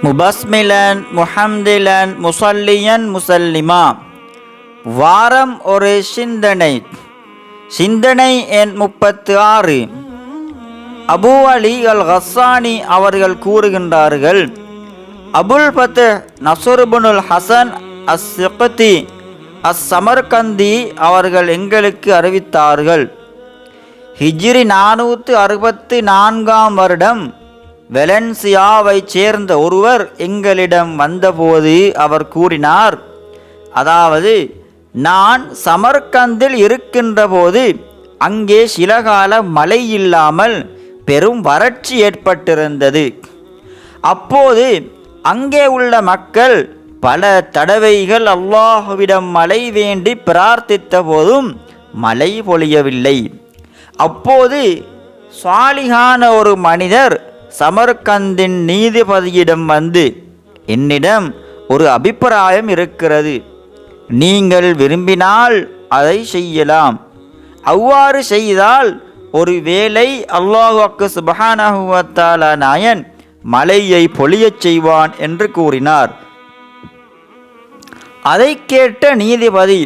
முபஸ்மிலன் முஹம்திலன் முசல்லியன் முசல்லிமா. வாரம் ஒரு சிந்தனை. சிந்தனை எண் 36. அபு அலி அல் ஹஸ்ஸானி அவர்கள் கூறுகின்றார்கள், அபுல் ஃபத்ஹ் நஸ்ர் இப்னுல் ஹசன் அஸ்-சிக்தி அஸ்-சமர்கந்தி அவர்கள் எங்களுக்கு அறிவித்தார்கள், ஹிஜ்ரி 464 வருடம் வெலன்சியாவை சேர்ந்த ஒருவர் எங்களிடம் வந்தபோது அவர் கூறினார், அதாவது நான் சமர்கந்தில் இருக்கின்ற போது அங்கே சிலகால மழை இல்லாமல் பெரும் வறட்சி ஏற்பட்டிருந்தது. அப்போது அங்கே உள்ள மக்கள் பல தடவைகள் அல்லாஹ்விடம் மழை வேண்டி பிரார்த்தித்த போதும் மழை பொழியவில்லை. அப்போது சாலிஹான ஒரு மனிதர் சமர்கந்தின் நீதிபதியிடம் வந்து, என்னிடம் ஒரு அபிப்பிராயம் இருக்கிறது, நீங்கள் விரும்பினால் அதை செய்யலாம். அவ்வாறு செய்தால் ஒரு வேளை அல்லாஹ் சுப்ஹானஹு வ தஆலா நாயன் மலையை பொழியச் செய்வான் என்று கூறினார். அதை கேட்ட நீதிபதி,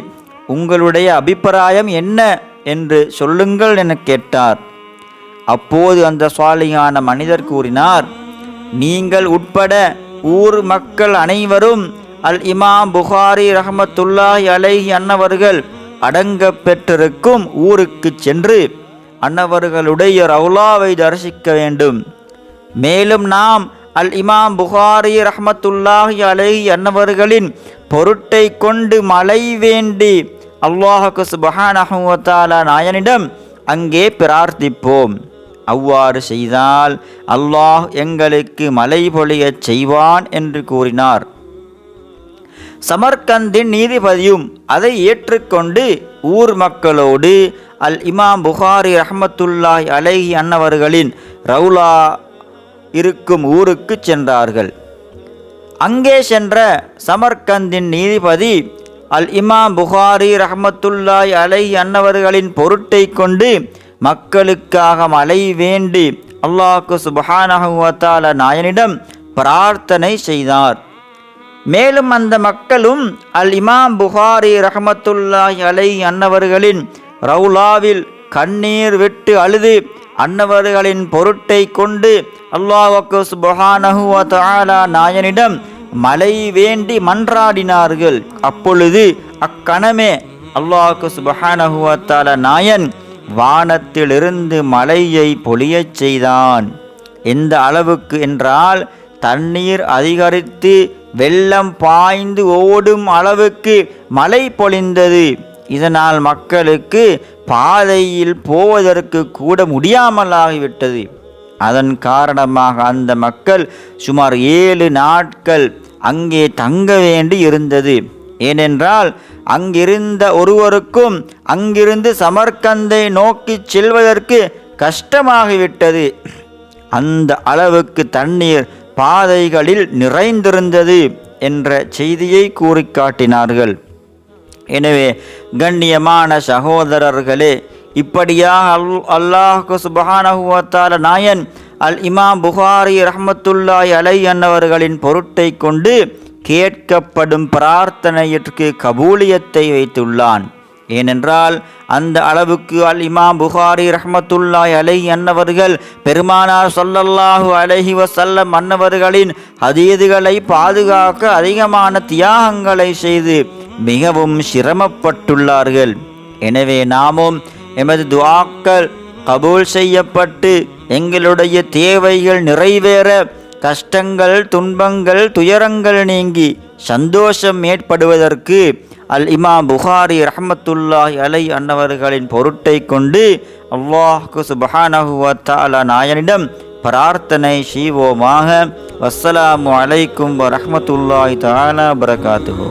உங்களுடைய அபிப்பிராயம் என்ன என்று சொல்லுங்கள் என கேட்டார். அப்போது அந்த சாலிஹான மனிதர் கூறினார், நீங்கள் உட்பட ஊர் மக்கள் அனைவரும் அல் இமாம் புகாரி ரஹ்மத்துல்லாஹி அலைஹி அன்னவர்கள் அடங்க பெற்றிருக்கும் ஊருக்கு சென்று அன்னவர்களுடைய ரவுலாவை தரிசிக்க வேண்டும். மேலும் நாம் அல் இமாம் புகாரி ரஹ்மத்துல்லாஹி அலைஹி அன்னவர்களின் பொருட்டை கொண்டு மழை வேண்டி அல்லாஹ் சுப்ஹானஹு வ தஆலா நாயனிடம் அங்கே பிரார்த்திப்போம். அவ்வாறு செய்தால் அல்லாஹ் எங்களுக்கு மழை பொழியச் செய்வான் என்று கூறினார். சமர்கந்தின் நீதிபதியும் அதை ஏற்றுக்கொண்டு ஊர் மக்களோடு அல் இமாம் புகாரி ரஹ்மத்துல்லாஹி அலைஹி அன்னவர்களின் ரவுலா இருக்கும் ஊருக்கு சென்றார்கள். அங்கே சென்ற சமர்கந்தின் நீதிபதி அல் இமாம் புகாரி ரஹ்மத்துல்லாஹி அலைஹி அன்னவர்களின் பொருட்டை கொண்டு மக்களுக்காக மழை வேண்டி அல்லாஹ் சுப்ஹானஹு வ தஆலா நாயனிடம் பிரார்த்தனை செய்தார். மேலும் அந்த மக்களும் அல் இமாம் புகாரி ரஹ்மத்துல்லாஹி அலைஹி அன்னவர்களின் ரவுலாவில் கண்ணீர் விட்டு அழுது அன்னவர்களின் பொருட்டை கொண்டு அல்லாஹ் சுப்ஹானஹு வ தஆலா நாயனிடம் மழை வேண்டி மன்றாடினார்கள். அப்பொழுது அக்கணமே அல்லாஹ் சுப்ஹானஹு வ தஆலா நாயன் வானத்திலிருந்து மழையை பொழியச் செய்தான். எந்த அளவுக்கு என்றால், தண்ணீர் அதிகரித்து வெள்ளம் பாய்ந்து ஓடும் அளவுக்கு மழை பொழிந்தது. இதனால் மக்களுக்கு பாதையில் போவதற்கு கூட முடியாமலாகிவிட்டது. அதன் காரணமாக அந்த மக்கள் சுமார் 7 நாட்கள் அங்கே தங்க வேண்டி இருந்தது. ஏனென்றால் அங்கிருந்த ஒருவருக்கும் அங்கிருந்து சமர்கந்தை நோக்கி செல்வதற்கு கஷ்டமாகிவிட்டது. அந்த அளவுக்கு தண்ணீர் பாதைகளில் நிறைந்திருந்தது என்ற செய்தியை கூறி காட்டினார்கள். எனவே கண்ணியமான சகோதரர்களே, இப்படியாக அல்லாஹ் சுப்ஹானஹு வ தஆலா நாயன் அல் இமாம் புகாரி ரஹ்மத்துல்லாஹி அலைஹி அன்னவர்களின் பொருட்டை கொண்டு கேட்கப்படும் பிரார்த்தனையிற்கு கபூலியத்தை வைத்துள்ளான். ஏனென்றால் அந்த அளவுக்கு அல் இமாம் புகாரி ரஹ்மத்துல்லாஹி அலைஹி அன்னவர்கள் பெருமானார் ஸல்லல்லாஹு அலைஹி வஸல்லம் அன்னவர்களின் ஹதீதுகளை பாதுகாக்க அதிகமான தியாகங்களை செய்து மிகவும் சிரமப்பட்டுள்ளார்கள். எனவே நாமும் எமது துஆக்கள் கபூல் செய்யப்பட்டு எங்களுடைய தேவைகள் நிறைவேற, கஷ்டங்கள் துன்பங்கள் துயரங்கள் நீங்கி சந்தோஷம் ஏற்படுவதற்கு அல் இமாம் புகாரி ரஹ்மத்துல்லாஹி அலைஹி அன்னவர்களின் பொருட்டை கொண்டு அல்லாஹ் சுப்ஹானஹு வ தஆலா நாயனிடம் பிரார்த்தனை செய்வோமாக. வஸ்ஸலாமு அலைக்கும் வ ரஹ்மத்துல்லாஹி தஆலா வ பரகாத்துஹு.